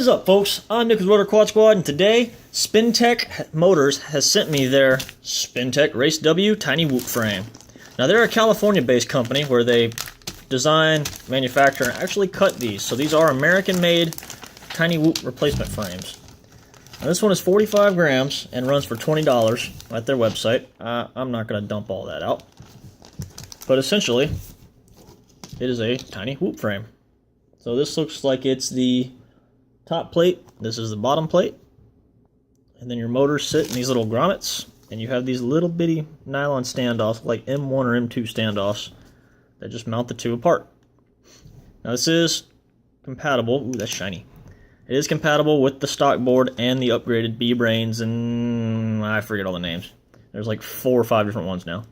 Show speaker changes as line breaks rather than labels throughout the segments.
What is up, folks? I'm Nick with Rotor Quad Squad, and today SpinTech Motors has sent me their SpinTech Race W Tiny Whoop frame. Now, they're a California-based company where they design, manufacture, and actually cut these. So these are American-made Tiny Whoop replacement frames. Now, this one is 45 grams and runs for $20 at their website. I'm not going to dump all that out. But essentially, it is a Tiny Whoop frame. So this looks like it's the top plate, this is the bottom plate, and then your motors sit in these little grommets, and you have these little bitty nylon standoffs, like M1 or M2 standoffs, that just mount the two apart. Now this is compatible, ooh, that's shiny. It is compatible with the stock board and the upgraded B-brains, and I forget all the names. There's like 4 or 5 different ones now.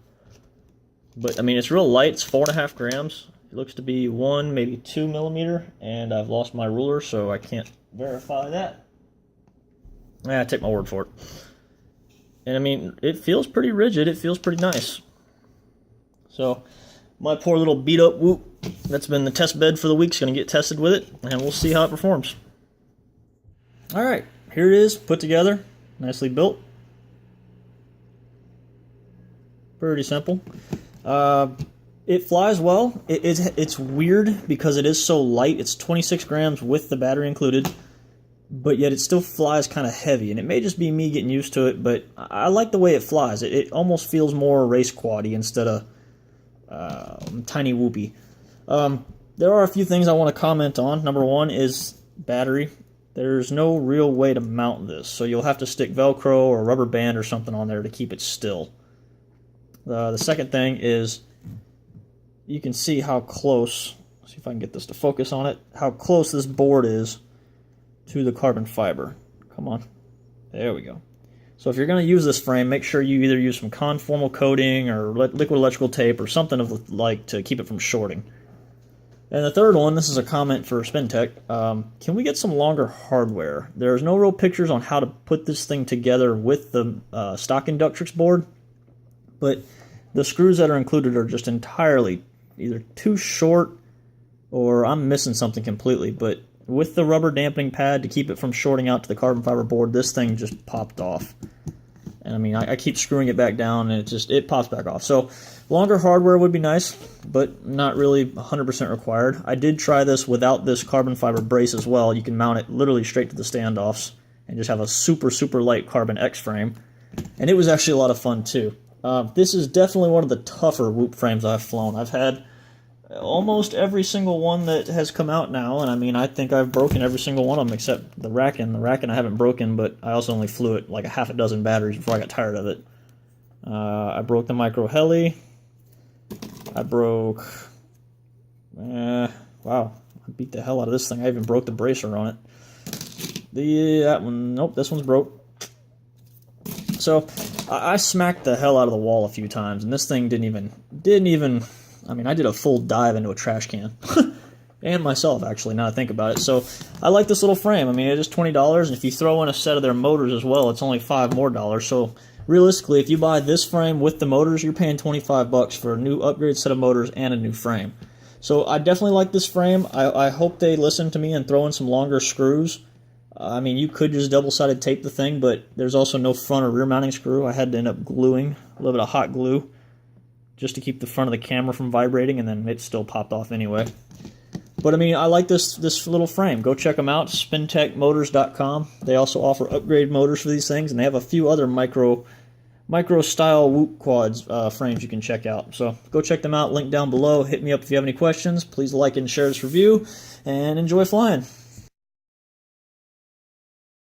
But I mean, it's real light, it's 4.5 grams. It looks to be 1, maybe 2 millimeter, and I've lost my ruler, so I can't verify that. I take my word for it. And I mean, it feels pretty rigid, it feels pretty nice. So, my poor little beat up Whoop that's been the test bed for the week is going to get tested with it, and we'll see how it performs. Alright, here it is, put together, nicely built. Pretty simple. It flies well. It's weird because it is so light. It's 26 grams with the battery included, but yet it still flies kind of heavy. And it may just be me getting used to it, but I like the way it flies. It almost feels more race quad-y instead of tiny whoopy. There are a few things I want to comment on. Number one is battery. There's no real way to mount this, so you'll have to stick Velcro or a rubber band or something on there to keep it still. The second thing is, you can see how close, see if I can get this to focus on it, how close this board is to the carbon fiber. Come on. There we go. So if you're going to use this frame, make sure you either use some conformal coating or liquid electrical tape or something of like to keep it from shorting. And the third one, this is a comment for SpinTech. Can we get some longer hardware? There's no real pictures on how to put this thing together with the stock Inductrix board, but the screws that are included are just entirely either too short or I'm missing something completely. But with the rubber dampening pad to keep it from shorting out to the carbon fiber board, this thing just popped off. And I mean, I keep screwing it back down and it pops back off. So longer hardware would be nice, but not really 100% required. I did try this without this carbon fiber brace as well. You can mount it literally straight to the standoffs and just have a super, super light carbon X frame. And it was actually a lot of fun too. This is definitely one of the tougher Whoop frames I've flown. I've had almost every single one that has come out now, and I mean, I think I've broken every single one of them except the Racken. The Racken I haven't broken, but I also only flew it like a half a dozen batteries before I got tired of it. I broke the Micro Heli. I broke... wow, I beat the hell out of this thing. I even broke the bracer on it. That one, nope, this one's broke. So, I smacked the hell out of the wall a few times, and this thing didn't even, I mean, I did a full dive into a trash can. And myself, actually, now I think about it. So, I like this little frame. I mean, it is $20, and if you throw in a set of their motors as well, it's only $5 more. So, realistically, if you buy this frame with the motors, you're paying $25 for a new upgrade set of motors and a new frame. So, I definitely like this frame. I hope they listen to me and throw in some longer screws. I mean, you could just double-sided tape the thing, but there's also no front or rear mounting screw. I had to end up gluing a little bit of hot glue just to keep the front of the camera from vibrating, and then it still popped off anyway. But I mean, I like this little frame. Go check them out, spintechmotors.com. They also offer upgrade motors for these things, and they have a few other micro-style Whoop quads frames you can check out. So go check them out, link down below. Hit me up if you have any questions. Please like and share this review, and enjoy flying.